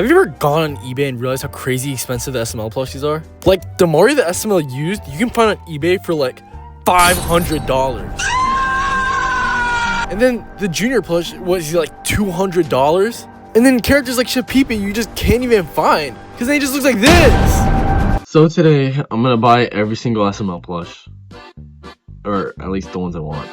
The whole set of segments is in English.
Have you ever gone on eBay and realized how crazy expensive the SML plushies are? Like, the more the SML used, you can find on eBay for like $500. And then the junior plush was like $200. And then characters like Shapipi you just can't even find because they just look like this. So today I'm gonna buy every single SML plush, or at least the ones I want.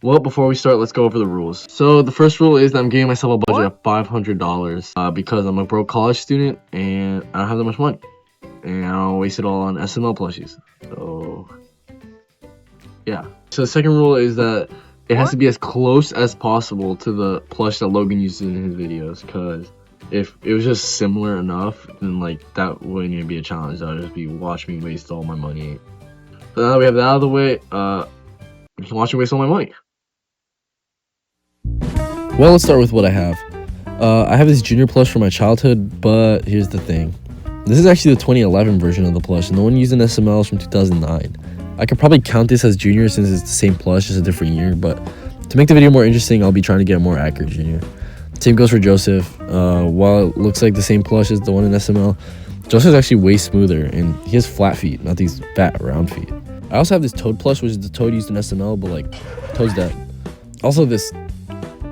Well, before we start, let's go over the rules. So the first rule is that I'm giving myself a budget of $500 because I'm a broke college student and I don't have that much money, and I don't waste it all on SML plushies. So yeah. So the second rule is that it has to be as close as possible to the plush that Logan uses in his videos, because if it was just similar enough, then like that wouldn't even be a challenge. That would just be watch me waste all my money. So now that we have that out of the way, you can watch me waste all my money. Well, let's start with what I have. I have this junior plush from my childhood, but here's the thing. This is actually the 2011 version of the plush, and the one used in SML is from 2009. I could probably count this as junior since it's the same plush, just a different year, but to make the video more interesting, I'll be trying to get a more accurate junior. Same goes for Joseph. While it looks like the same plush as the one in SML, Joseph's actually way smoother, and he has flat feet, not these fat, round feet. I also have this Toad plush, which is the Toad used in SML, but like, Toad's dead. Also, this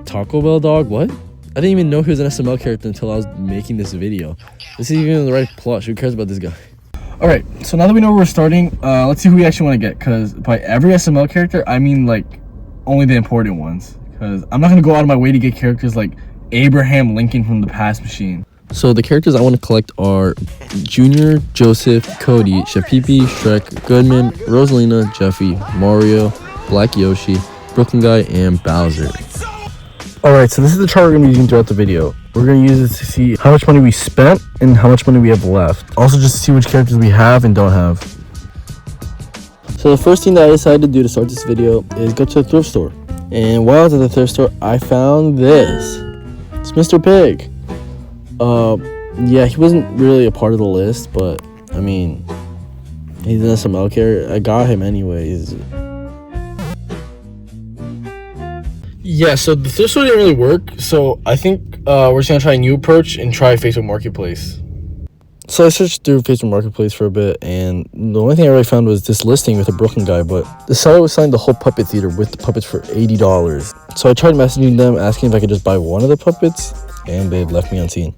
Taco Bell dog, what? I didn't even know he was an SML character until I was making this video. This is even the right plush. Who cares about this guy? Alright, so now that we know where we're starting, let's see who we actually want to get. Because by every SML character, I mean like only the important ones. Because I'm not going to go out of my way to get characters like Abraham Lincoln from the Past Machine. So the characters I want to collect are Junior, Joseph, Cody, Shapipi, Shrek, Goodman, Rosalina, Jeffy, Mario, Black Yoshi, Brooklyn Guy, and Bowser. Alright, so this is the chart we're going to be using throughout the video. We're going to use it to see how much money we spent and how much money we have left. Also just to see which characters we have and don't have. So the first thing that I decided to do to start this video is go to the thrift store. And while I was at the thrift store, I found this. It's Mr. Pig. Yeah, he wasn't really a part of the list, but I mean, he's an SML character. I got him anyways. Yeah, so the thrift store didn't really work, so I think we're just going to try a new approach and try Facebook Marketplace. So I searched through Facebook Marketplace for a bit, and the only thing I really found was this listing with a Brooklyn Guy, but the seller was selling the whole puppet theater with the puppets for $80. So I tried messaging them, asking if I could just buy one of the puppets, and they left me unseen.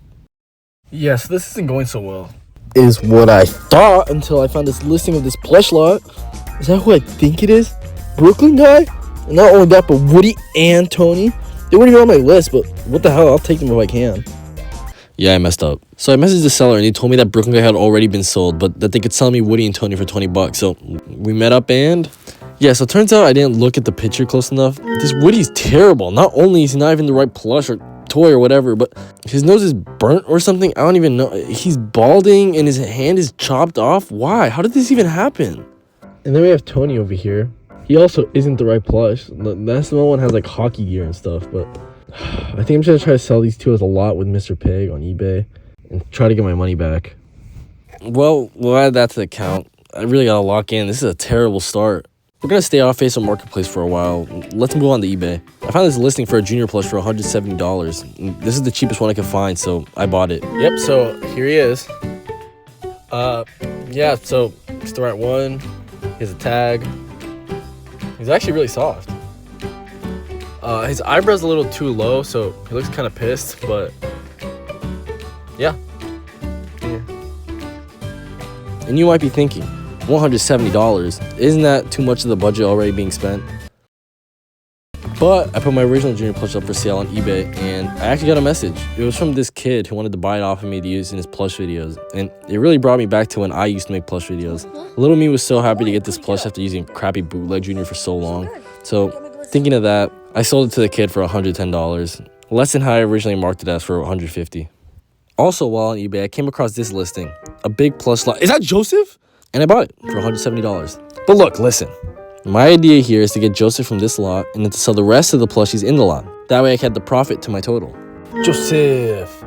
Yeah, so this isn't going so well. Is what I thought until I found this listing of this plush lot. Is that who I think it is? Brooklyn Guy? And not only that, but Woody and Tony. They weren't even on my list, but what the hell, I'll take them if I can. Yeah, I messed up. So I messaged the seller and he told me that Brooklyn Guy had already been sold, but that they could sell me Woody and Tony for $20. So we met up and yeah, so it turns out I didn't look at the picture close enough. This Woody's terrible. Not only is he not even the right plush or toy or whatever, but his nose is burnt or something. I don't even know. He's balding and his hand is chopped off. Why? How did this even happen? And then we have Tony over here. He also isn't the right plush. The SML one has like hockey gear and stuff, but I think I'm just gonna try to sell these two as a lot with Mr. Pig on eBay and try to get my money back. Well, we'll add that to the count. I really gotta lock in. This is a terrible start. We're gonna stay off Facebook Marketplace for a while. Let's move on to eBay. I found this listing for a junior plush for $170. This is the cheapest one I could find, so I bought it. Yep, so here he is. Yeah, so it's the right one. Here's a tag. He's actually really soft. His eyebrow's a little too low, so he looks kind of pissed, but yeah. And you might be thinking, $170, isn't that too much of the budget already being spent? But I put my original junior plush up for sale on eBay, and I actually got a message. It was from this kid who wanted to buy it off of me to use in his plush videos, and it really brought me back to when I used to make plush videos. Little me was so happy to get this plush after using crappy bootleg junior for so long. So thinking of that, I sold it to the kid for $110, less than how I originally marked it as for $150. Also, while on eBay, I came across this listing, a big plush lot. Is that Joseph? And I bought it for $170. But look, listen. My idea here is to get Joseph from this lot and then to sell the rest of the plushies in the lot. That way I can add the profit to my total. Joseph.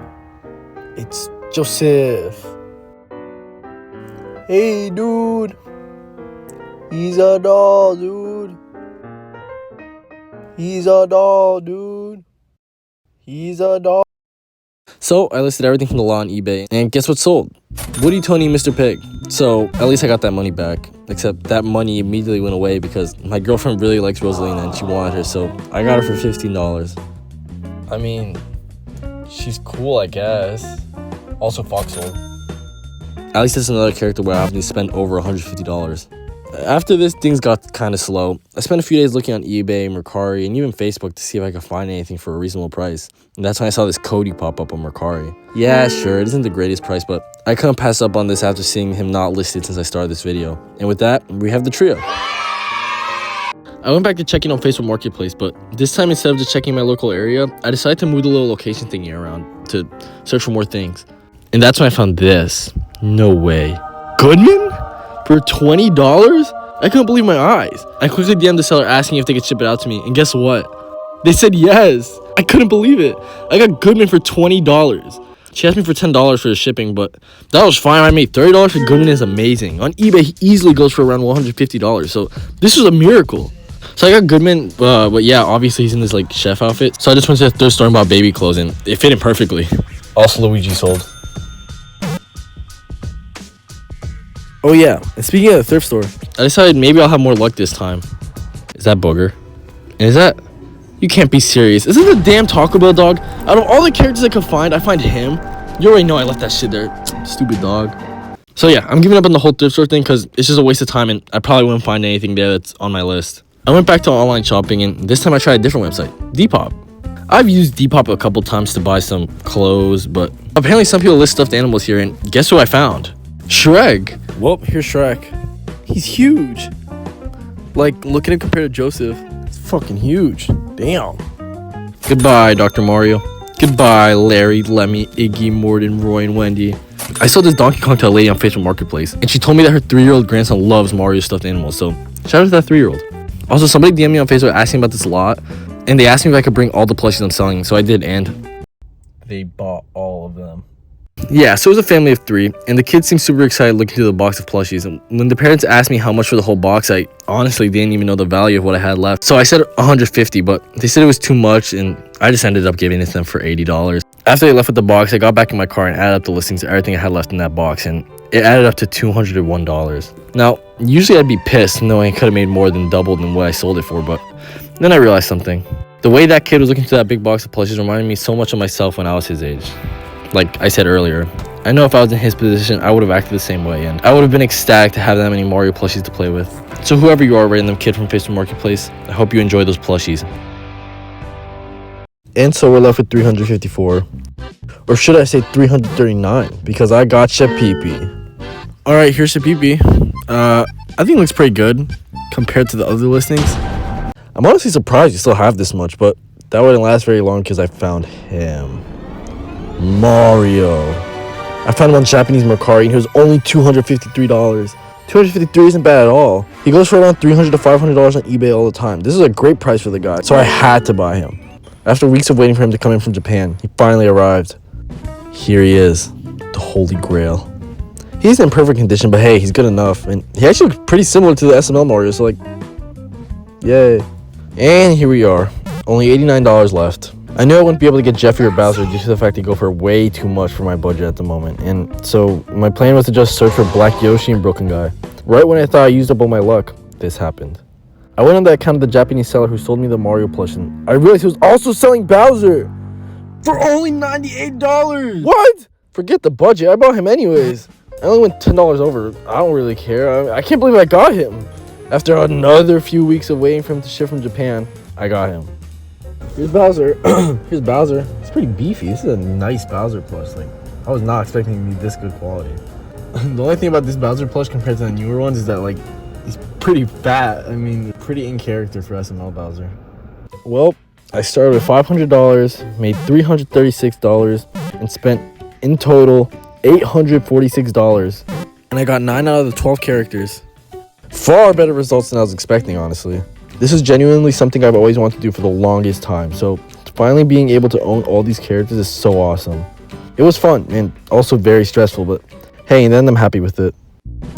It's Joseph. Hey, dude. He's a doll, dude. He's a doll, dude. He's a doll. So I listed everything from the lot on eBay, and guess what sold? Woody, Tony, and Mr. Pig. So at least I got that money back. Except that money immediately went away because my girlfriend really likes Rosalina and she wanted her, so I got her for $15. I mean, she's cool, I guess. Also, Fox sold. At least it's another character where I have to spend over $150. After this, things got kind of slow. I spent a few days looking on eBay, Mercari, and even Facebook to see if I could find anything for a reasonable price. And that's when I saw this Cody pop up on Mercari. Yeah, sure, it isn't the greatest price, but I couldn't pass up on this after seeing him not listed since I started this video. And with that, we have the trio. I went back to checking on Facebook Marketplace, but this time instead of just checking my local area, I decided to move the little location thingy around to search for more things. And that's when I found this. No way. Goodman? For $20? I couldn't believe my eyes. I quickly DM'd the seller asking if they could ship it out to me, and guess what? They said yes. I couldn't believe it. I got Goodman for $20. She asked me for $10 for the shipping, but that was fine. I made $30 for Goodman. Is amazing. On eBay, he easily goes for around $150, so this was a miracle. So I got Goodman, but yeah, obviously he's in this like chef outfit. So I just went to the thrift store and bought baby clothes, and it fit him perfectly. Also, Luigi sold. Oh yeah, and speaking of the thrift store, I decided maybe I'll have more luck this time. Is that Booger? And is that... You can't be serious. Is this the damn Taco Bell dog? Out of all the characters I could find, I find him. You already know I left that shit there. Stupid dog. So yeah, I'm giving up on the whole thrift store thing because it's just a waste of time and I probably wouldn't find anything there that's on my list. I went back to online shopping and this time I tried a different website, Depop. I've used Depop a couple times to buy some clothes, but apparently some people list stuffed animals here, and guess who I found? Shrek. Well, here's Shrek. He's huge. Like, look at him compared to Joseph. It's fucking huge. Damn. Goodbye, Dr. Mario. Goodbye, Larry, Lemmy, Iggy, Morden, Roy, and Wendy. I sold this Donkey Kong to a lady on Facebook Marketplace, and she told me that her 3-year-old grandson loves Mario stuffed animals, so shout out to that 3-year-old. Also, somebody DM'd me on Facebook asking about this lot, and they asked me if I could bring all the plushies I'm selling, so I did, and they bought all of them. Yeah, so it was a family of 3, and the kids seemed super excited looking through the box of plushies, and when the parents asked me how much for the whole box, I honestly didn't even know the value of what I had left. So I said $150, but they said it was too much, and I just ended up giving it to them for $80. After they left with the box, I got back in my car and added up the listings of everything I had left in that box, and it added up to $201. Now, usually I'd be pissed knowing I could have made more than double than what I sold it for, but then I realized something. The way that kid was looking through that big box of plushies reminded me so much of myself when I was his age. Like I said earlier, I know if I was in his position, I would have acted the same way, and I would have been ecstatic to have that many Mario plushies to play with. So whoever you are, random kid from Facebook Marketplace, I hope you enjoy those plushies. And so we're left with 354. Or should I say 339, because I got Shapipi. Alright, here's Shapipi. I think it looks pretty good compared to the other listings. I'm honestly surprised you still have this much, but that wouldn't last very long because I found him. Mario. I found him on Japanese Mercari and he was only $253. $253 isn't bad at all. He goes for around $300 to $500 on eBay all the time. This is a great price for the guy, so I had to buy him. After weeks of waiting for him to come in from Japan, he finally arrived. Here he is, the Holy Grail. He's in perfect condition, but hey, he's good enough. And he actually looks pretty similar to the SML Mario, so like, yay. And here we are, only $89 left. I knew I wouldn't be able to get Jeffy or Bowser due to the fact they go for way too much for my budget at the moment. And so my plan was to just search for Black Yoshi and Broken Guy. Right when I thought I used up all my luck, this happened. I went on the account of the Japanese seller who sold me the Mario plush, and I realized he was also selling Bowser for only $98. What? Forget the budget, I bought him anyways. I only went $10 over. I don't really care. I can't believe I got him. After another few weeks of waiting for him to ship from Japan, I got him. Here's Bowser. Here's Bowser. It's pretty beefy. This is a nice Bowser plush. Like, I was not expecting it to be this good quality. The only thing about this Bowser plush compared to the newer ones is that, like, he's pretty fat. I mean, pretty in character for SML Bowser. Well, I started with $500, made $336, and spent, in total, $846. And I got 9 out of the 12 characters. Far better results than I was expecting, honestly. This is genuinely something I've always wanted to do for the longest time, so finally being able to own all these characters is so awesome. It was fun and also very stressful, but hey, in the end I'm happy with it.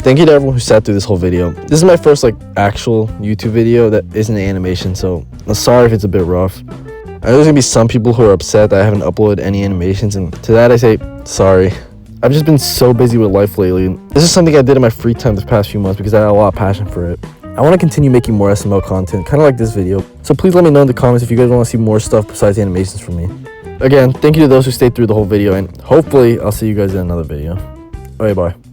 Thank you to everyone who sat through this whole video. This is my first like actual YouTube video that isn't an animation, so I'm sorry if it's a bit rough. I know there's gonna be some people who are upset that I haven't uploaded any animations, and to that I say sorry. I've just been so busy with life lately. This is something I did in my free time this past few months because I had a lot of passion for it. I want to continue making more SML content, kind of like this video. So please let me know in the comments if you guys want to see more stuff besides animations from me. Again, thank you to those who stayed through the whole video, and hopefully I'll see you guys in another video. Alright, bye.